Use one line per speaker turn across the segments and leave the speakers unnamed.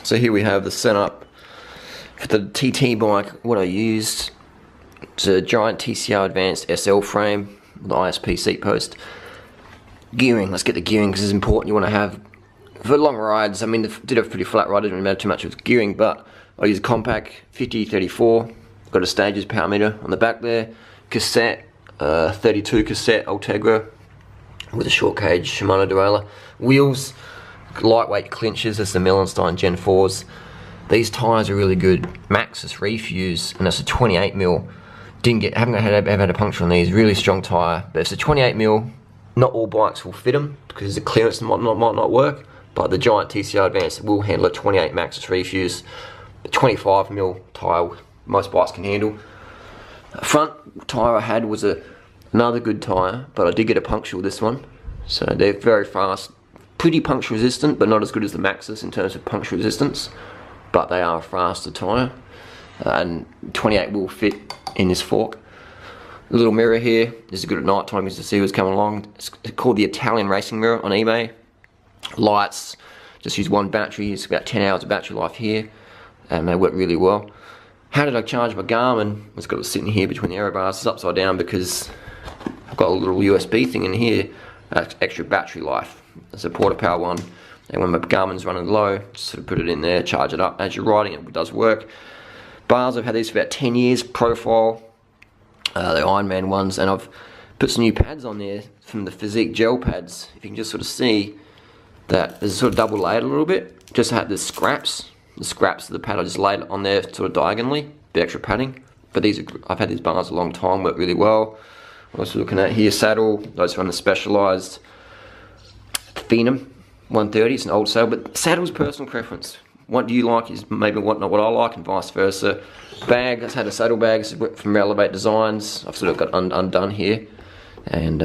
So here we have the setup for the TT bike. What I used, it's a Giant TCR Advanced SL frame with the ISP seat post. Gearing, let's get the gearing because it's important. You want to have, for long rides, I mean, did a pretty flat ride, didn't matter too much with gearing, but I used Compact 5034, got a Stages power meter on the back there, cassette, 32 cassette Ultegra with a short cage Shimano derailleur. Wheels, lightweight clinchers, that's the Melenstein Gen 4s. These tyres are really good. Maxxis Refuse, and that's a 28mm. Haven't had a puncture on these. Really strong tyre, but it's a 28mm. Not all bikes will fit them because the clearance might not work, but the Giant TCR Advanced will handle a 28 Maxxis Refuse. The 25mm tyre most bikes can handle. Front tyre I had was another good tyre, but I did get a puncture with this one. So they're very fast, pretty puncture resistant, but not as good as the Maxxis in terms of puncture resistance. But they are a faster tyre, and 28 will fit in this fork. A little mirror here. This is good at night time because to see what's coming along. It's called the Italian Racing Mirror on eBay. Lights, just use one battery. It's about 10 hours of battery life here, and they work really well. How did I charge my Garmin? It's got it sitting here between the aero bars. It's upside down because I've got a little USB thing in here, extra battery life. It's a Porta Power one, and when my Garmin's running low, just sort of put it in there, charge it up. As you're riding, it does work. Bars, I've had these for about 10 years. Profile, the Ironman ones, and I've put some new pads on there from the Physique gel pads. If you can just sort of see that there's sort of double layered a little bit. Just had the scraps of the pad. I just laid it on there sort of diagonally, the extra padding. But these I've had these bars a long time, work really well. I'm also looking at here, saddle. I just run the Specialized Phenom 130. It's an old saddle, but saddle's personal preference. What you like is maybe not what I like, and vice versa. Bag, I've had a saddle bag from Relevate Designs. I've sort of got undone here, and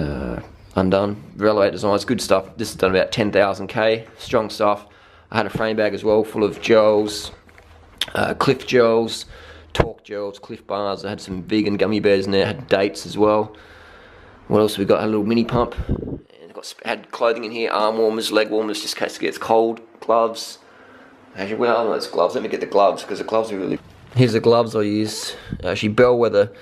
undone. Relevate Designs, good stuff. This has done about 10,000k, strong stuff. I had a frame bag as well, full of gels, Cliff gels, Torque gels, Cliff bars. I had some vegan gummy bears in there. I had dates as well. What else have we got? A little mini pump. And had clothing in here, arm warmers, leg warmers, just in case it gets cold. Gloves. Actually, well, those gloves. Let me get the gloves because the gloves are really. Here's the gloves I used. Actually, Bellwether.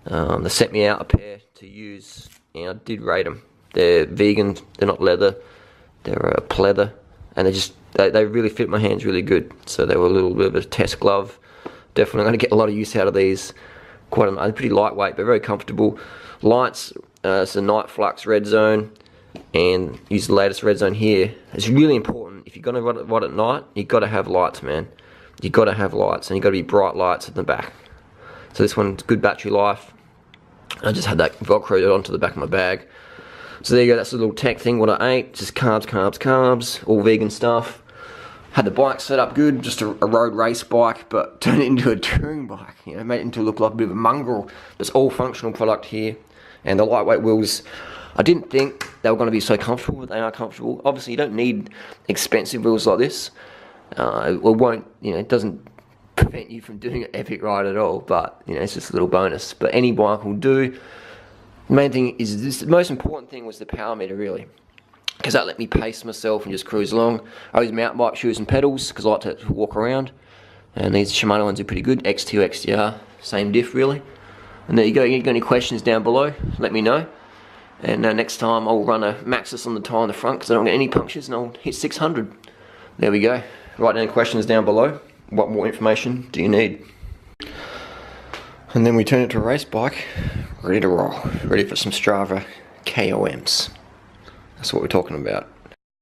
They sent me out a pair to use, and I did rate them. They're vegan. They're not leather. They're pleather, and they really fit my hands really good. So they were a little bit of a test glove. Definitely going to get a lot of use out of these. They're pretty lightweight, but very comfortable. Lights. It's a Night Flux Red Zone, and use the latest Red Zone here. It's really important. If you're going to ride at night, you've got to have lights, man. You've got to have lights, and you've got to be bright lights at the back. So this one's good battery life. I just had that velcroed onto the back of my bag. So there you go, that's a little tech thing, what I ate. Just carbs, all vegan stuff. Had the bike set up good, just a road race bike, but turned it into a touring bike. You know, made it into look like a bit of a mongrel. It's all functional product here. And the lightweight wheels, I didn't think they were going to be so comfortable, but they are comfortable. Obviously, you don't need expensive wheels like this. It doesn't prevent you from doing an epic ride at all, but it's just a little bonus. But any bike will do. The main thing is this. The most important thing was the power meter, really, because that let me pace myself and just cruise along. I use mountain bike shoes and pedals because I like to walk around, and these Shimano ones are pretty good. XT or XTR, same diff really. And there you go. If you've got any questions down below, let me know. And next time I'll run a Maxxis on the tyre on the front because I don't get any punctures, and I'll hit 600. There we go. Write down questions down below. What more information do you need? And then we turn it to a race bike, ready to roll, ready for some Strava KOMs. That's what we're talking about.